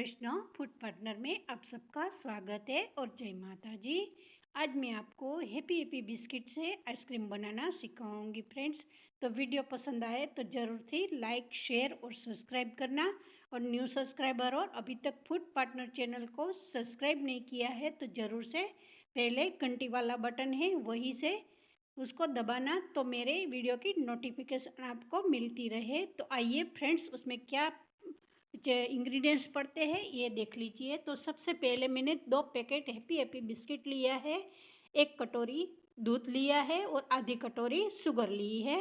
Krishna food partner में आप सबका स्वागत है और जय माता जी। आज मैं आपको हैप्पी हैप्पी बिस्किट से आइसक्रीम बनाना सिखाऊंगी फ्रेंड्स। तो वीडियो पसंद आए तो ज़रूर से लाइक शेयर और सब्सक्राइब करना। और न्यू सब्सक्राइबर और अभी तक फूड पार्टनर चैनल को सब्सक्राइब नहीं किया है तो ज़रूर से पहले घंटी वाला बटन है वहीं से उसको दबाना, तो मेरे वीडियो की नोटिफिकेशन आपको मिलती रहे। तो आइए फ्रेंड्स, उसमें क्या इंग्रेडिएंट्स पड़ते हैं ये देख लीजिए। तो सबसे पहले मैंने 2 पैकेट हैप्पी हैप्पी बिस्किट लिया है, 1 कटोरी दूध लिया है और आधी कटोरी शुगर ली है।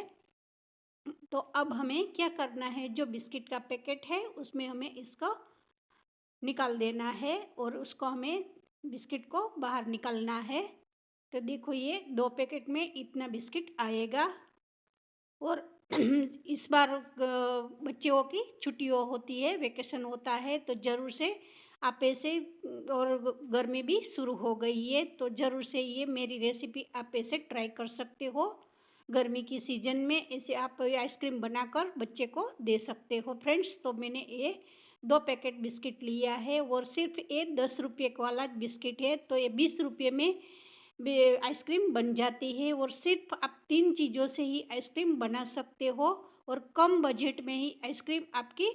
तो अब हमें क्या करना है, जो बिस्किट का पैकेट है उसमें हमें इसको निकाल देना है और उसको हमें बिस्किट को बाहर निकालना है। तो देखो ये 2 पैकेट में इतना बिस्किट आएगा। और इस बार बच्चों की छुट्टियों होती है, वेकेशन होता है, तो ज़रूर से आप ऐसे और गर्मी भी शुरू हो गई है तो ज़रूर से ये मेरी रेसिपी आप ऐसे ट्राई कर सकते हो। गर्मी की सीज़न में ऐसे आप आइसक्रीम बनाकर बच्चे को दे सकते हो फ्रेंड्स। तो मैंने ये 2 पैकेट बिस्किट लिया है और सिर्फ ये 10 रुपये वाला बिस्किट है, तो ये 20 रुपये में आइसक्रीम बन जाती है। और सिर्फ आप 3 चीज़ों से ही आइसक्रीम बना सकते हो और कम बजट में ही आइसक्रीम आपकी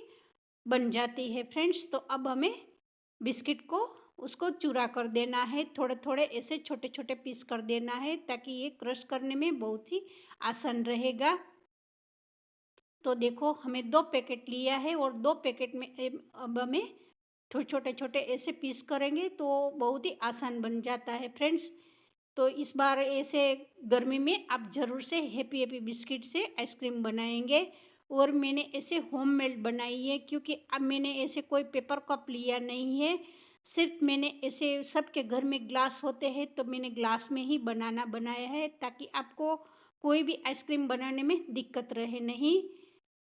बन जाती है फ्रेंड्स। तो अब हमें बिस्किट को उसको चूरा कर देना है, थोड़े थोड़े ऐसे छोटे छोटे पीस कर देना है ताकि ये क्रश करने में बहुत ही आसान रहेगा। तो देखो हमें 2 पैकेट लिया है और 2 पैकेट में अब हमें छोटे छोटे ऐसे पीस करेंगे तो बहुत ही आसान बन जाता है फ्रेंड्स। तो इस बार ऐसे गर्मी में आप ज़रूर से हैप्पी हैप्पी बिस्किट से आइसक्रीम बनाएंगे। और मैंने ऐसे होममेड बनाई है क्योंकि अब मैंने ऐसे कोई पेपर कप लिया नहीं है, सिर्फ मैंने ऐसे सबके घर में ग्लास होते हैं तो मैंने ग्लास में ही बनाया है ताकि आपको कोई भी आइसक्रीम बनाने में दिक्कत रहे नहीं।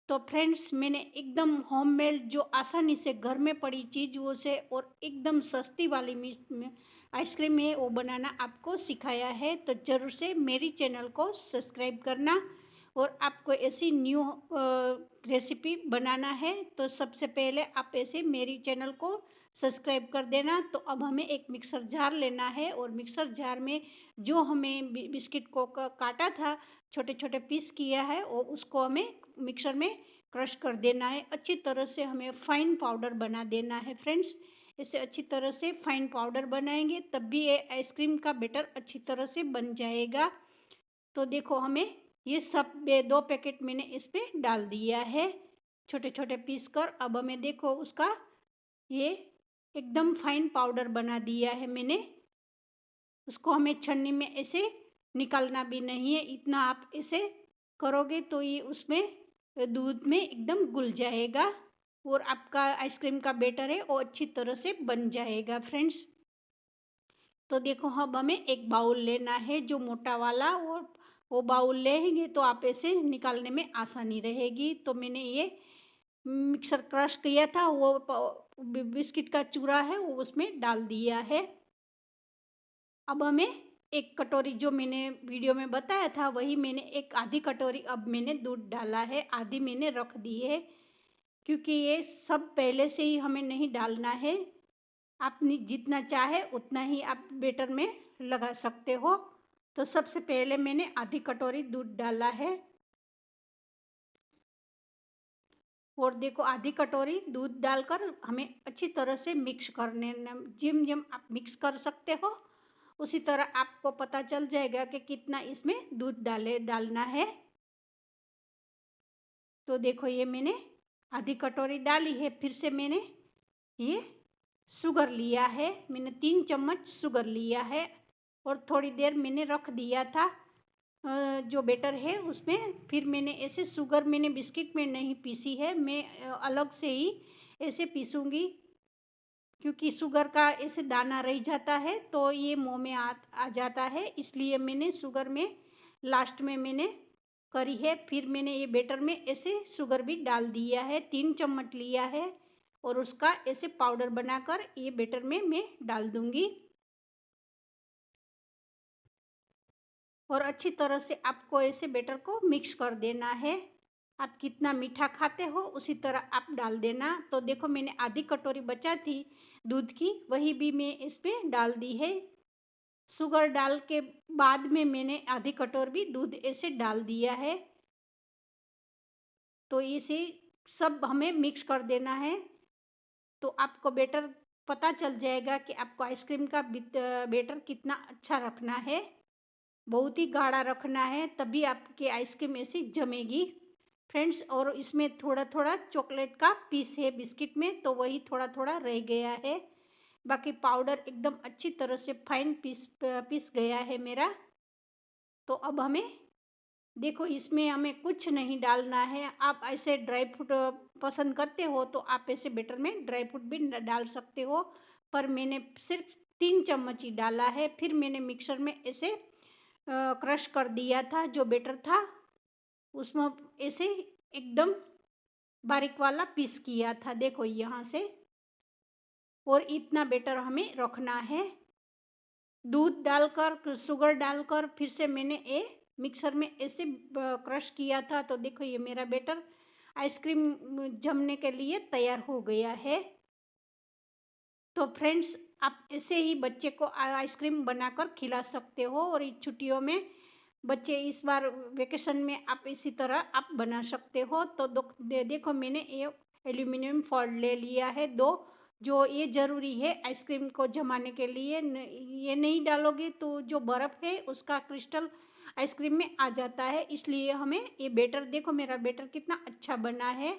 तो फ्रेंड्स मैंने एकदम होममेड जो आसानी से घर में पड़ी चीज़ों से और एकदम सस्ती वाली आइसक्रीम है वो बनाना आपको सिखाया है। तो ज़रूर से मेरी चैनल को सब्सक्राइब करना। और आपको ऐसी न्यू रेसिपी बनाना है तो सबसे पहले आप ऐसे मेरी चैनल को सब्सक्राइब कर देना। तो अब हमें एक मिक्सर जार लेना है और मिक्सर जार में जो हमें बिस्किट को काटा था, छोटे छोटे पीस किया है, और उसको हमें मिक्सर में क्रश कर देना है। अच्छी तरह से हमें फाइन पाउडर बना देना है फ्रेंड्स। इसे अच्छी तरह से फाइन पाउडर बनाएंगे तब भी ये आइसक्रीम का बैटर अच्छी तरह से बन जाएगा। तो देखो हमें ये सब 2 पैकेट मैंने इस पर डाल दिया है छोटे छोटे पीस कर। अब हमें देखो उसका ये एकदम फाइन पाउडर बना दिया है मैंने। उसको हमें छन्नी में ऐसे निकालना भी नहीं है, इतना आप ऐसे करोगे तो ये उसमें दूध में एकदम घुल जाएगा और आपका आइसक्रीम का बैटर है वो अच्छी तरह से बन जाएगा फ्रेंड्स। तो देखो अब हमें एक बाउल लेना है जो मोटा वाला, और वो बाउल लेंगे तो आप ऐसे निकालने में आसानी रहेगी। तो मैंने ये मिक्सर क्रश किया था वो बिस्किट का चूरा है वो उसमें डाल दिया है। अब हमें 1 कटोरी जो मैंने वीडियो में बताया था वही मैंने एक आधी कटोरी अब मैंने दूध डाला है, आधी मैंने रख दी है क्योंकि ये सब पहले से ही हमें नहीं डालना है। आप जितना चाहे उतना ही आप बैटर में लगा सकते हो। तो सबसे पहले मैंने आधी कटोरी दूध डाला है और देखो आधी कटोरी दूध डालकर हमें अच्छी तरह से मिक्स करने, जिम जिम आप मिक्स कर सकते हो उसी तरह आपको पता चल जाएगा कि कितना इसमें दूध डालना है। तो देखो ये मैंने आधी कटोरी डाली है। फिर से मैंने ये शुगर लिया है, मैंने 3 चम्मच शुगर लिया है और थोड़ी देर मैंने रख दिया था जो बैटर है उसमें। फिर मैंने ऐसे शुगर मैंने बिस्किट में नहीं पीसी है, मैं अलग से ही ऐसे पीसूँगी क्योंकि शुगर का ऐसे दाना रह जाता है तो ये मुंह में आ जाता है, इसलिए मैंने शुगर में लास्ट में मैंने करी है। फिर मैंने ये बैटर में ऐसे शुगर भी डाल दिया है, 3 चम्मच लिया है और उसका ऐसे पाउडर बनाकर ये बैटर में मैं डाल दूँगी। और अच्छी तरह से आपको ऐसे बैटर को मिक्स कर देना है। आप कितना मीठा खाते हो उसी तरह आप डाल देना। तो देखो मैंने आधी कटोरी बचा थी दूध की, वही भी मैं इस पे डाल दी है। शुगर डाल के बाद में मैंने आधी कटोरी भी दूध ऐसे डाल दिया है। तो इसे सब हमें मिक्स कर देना है। तो आपको बेटर पता चल जाएगा कि आपको आइसक्रीम का बेटर कितना अच्छा रखना है। बहुत ही गाढ़ा रखना है, तभी आपकी आइसक्रीम ऐसी जमेगी फ्रेंड्स। और इसमें थोड़ा थोड़ा चॉकलेट का पीस है बिस्किट में, तो वही थोड़ा थोड़ा रह गया है। बाकी पाउडर एकदम अच्छी तरह से फाइन पीस गया है मेरा। तो अब हमें देखो इसमें हमें कुछ नहीं डालना है। आप ऐसे ड्राई फ्रूट पसंद करते हो तो आप ऐसे बेटर में ड्राई फ्रूट भी डाल सकते हो, पर मैंने सिर्फ 3 चम्मच ही डाला है। फिर मैंने मिक्सर में ऐसे क्रश कर दिया था जो बेटर था, उसमें ऐसे एकदम बारीक वाला पीस किया था, देखो यहाँ से। और इतना बेटर हमें रखना है। दूध डालकर शुगर डालकर फिर से मैंने ये मिक्सर में ऐसे क्रश किया था। तो देखो ये मेरा बेटर आइसक्रीम जमने के लिए तैयार हो गया है। तो फ्रेंड्स आप ऐसे ही बच्चे को आइसक्रीम बनाकर खिला सकते हो। और इस छुट्टियों में बच्चे इस बार वेकेशन में आप इसी तरह आप बना सकते हो। तो देखो मैंने ये एल्यूमिनियम फॉइल ले लिया है 2, जो ये ज़रूरी है आइसक्रीम को जमाने के लिए। ये नहीं डालोगे तो जो बर्फ़ है उसका क्रिस्टल आइसक्रीम में आ जाता है, इसलिए हमें ये बेटर, देखो मेरा बेटर कितना अच्छा बना है।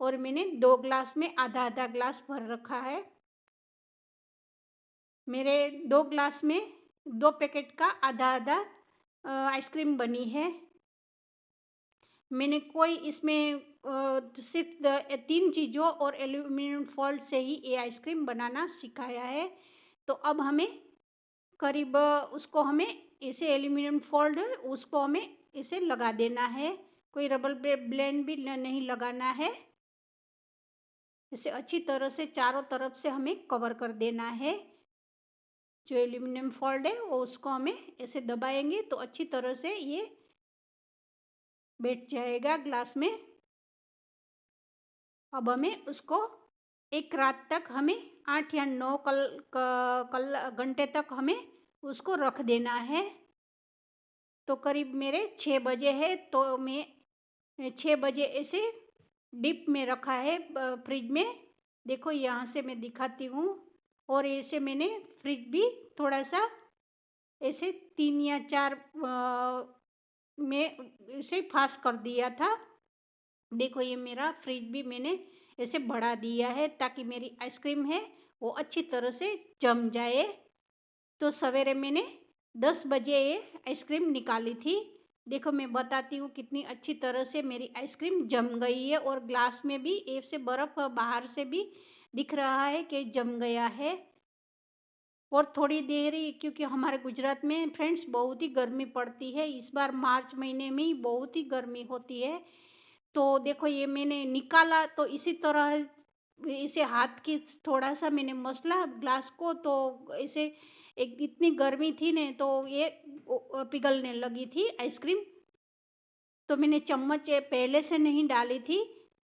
और मैंने 2 ग्लास में आधा आधा ग्लास भर रखा है। मेरे 2 ग्लास में 2 पैकेट का आधा आधा आइसक्रीम बनी है। मैंने कोई इसमें सिर्फ 3 चीज़ों और एल्यूमिनियम फॉइल से ही ये आइसक्रीम बनाना सिखाया है। तो अब हमें करीब उसको हमें इसे एल्यूमिनियम फॉइल है उसको हमें इसे लगा देना है। कोई रबर ब्लेंड भी नहीं लगाना है। इसे अच्छी तरह से चारों तरफ से हमें कवर कर देना है। जो एल्यूमिनियम फॉइल है वो उसको हमें ऐसे दबाएंगे तो अच्छी तरह से ये बैठ जाएगा ग्लास में। अब हमें उसको एक रात तक हमें 8 या 9 कल घंटे तक हमें उसको रख देना है। तो करीब मेरे 6 बजे है, तो मैं 6 बजे ऐसे डिप में रखा है फ्रिज में। देखो यहाँ से मैं दिखाती हूँ। और ऐसे मैंने फ्रिज भी थोड़ा सा ऐसे 3 या 4 में इसे फास्ट कर दिया था। देखो ये मेरा फ्रिज भी मैंने ऐसे बढ़ा दिया है ताकि मेरी आइसक्रीम है वो अच्छी तरह से जम जाए। तो सवेरे मैंने 10 बजे ये आइसक्रीम निकाली थी। देखो मैं बताती हूँ कितनी अच्छी तरह से मेरी आइसक्रीम जम गई है। और ग्लास में भी एक से बर्फ़ बाहर से भी दिख रहा है कि जम गया है। और थोड़ी देर ही, क्योंकि हमारे गुजरात में फ्रेंड्स बहुत ही गर्मी पड़ती है, इस बार मार्च महीने में ही बहुत ही गर्मी होती है। तो देखो ये मैंने निकाला तो इसी तरह इसे हाथ की थोड़ा सा मैंने मसला ग्लास को, तो इसे एक इतनी गर्मी थी ने तो ये पिघलने लगी थी आइसक्रीम। तो मैंने चम्मच पहले से नहीं डाली थी।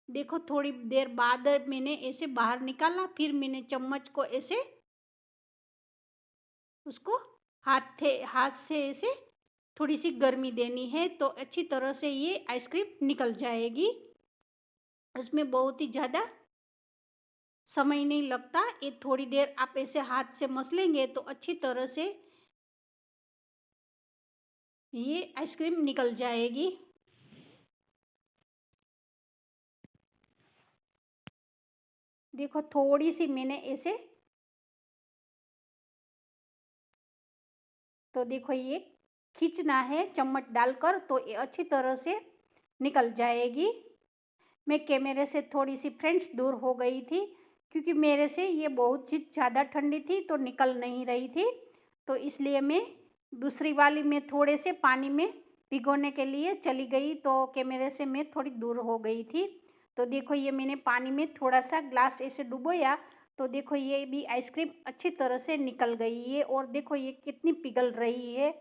देखो थोड़ी देर बाद मैंने ऐसे बाहर निकाला, फिर मैंने चम्मच को ऐसे उसको हाथ से ऐसे थोड़ी सी गर्मी देनी है तो अच्छी तरह से ये आइसक्रीम निकल जाएगी। उसमें बहुत ही ज़्यादा समय नहीं लगता। ये थोड़ी देर आप ऐसे हाथ से मसलेंगे तो अच्छी तरह से ये आइसक्रीम निकल जाएगी। देखो थोड़ी सी मैंने ऐसे, तो देखो ये खींचना है चम्मच डालकर तो ये अच्छी तरह से निकल जाएगी। मैं कैमरे से थोड़ी सी फ्रेंड्स दूर हो गई थी क्योंकि मेरे से ये बहुत ही ज़्यादा ठंडी थी तो निकल नहीं रही थी। तो इसलिए मैं दूसरी वाली में थोड़े से पानी में भिगोने के लिए चली गई, तो कैमरे से मैं थोड़ी दूर हो गई थी। तो देखो ये मैंने पानी में थोड़ा सा ग्लास ऐसे डुबोया तो देखो ये भी आइसक्रीम अच्छी तरह से निकल गई है। और देखो ये कितनी पिघल रही है।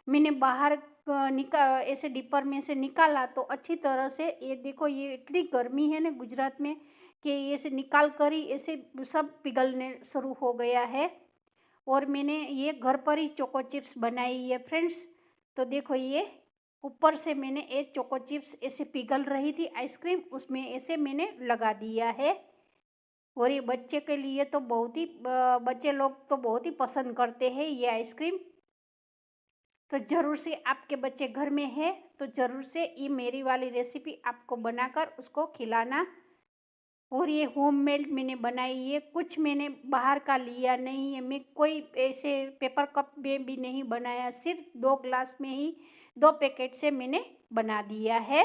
मैंने बाहर ऐसे डिपर में से निकाला तो अच्छी तरह से, ये देखो ये इतनी गर्मी है ना गुजरात में कि ये से निकाल कर ही ऐसे सब पिघलने शुरू हो गया है। और मैंने ये घर पर ही चोको चिप्स बनाई है फ्रेंड्स। तो देखो ये ऊपर से मैंने एक चोको चिप्स ऐसे पिघल रही थी आइसक्रीम, उसमें ऐसे मैंने लगा दिया है। और ये बच्चे के लिए तो बहुत ही बच्चे लोग तो बहुत ही पसंद करते हैं ये आइसक्रीम। तो ज़रूर से आपके बच्चे घर में है तो ज़रूर से ये मेरी वाली रेसिपी आपको बनाकर उसको खिलाना। और ये होममेड मैंने बनाई है, कुछ मैंने बाहर का लिया नहीं है, मैं कोई ऐसे पेपर कप में भी नहीं बनाया, सिर्फ 2 ग्लास में ही 2 पैकेट से मैंने बना दिया है।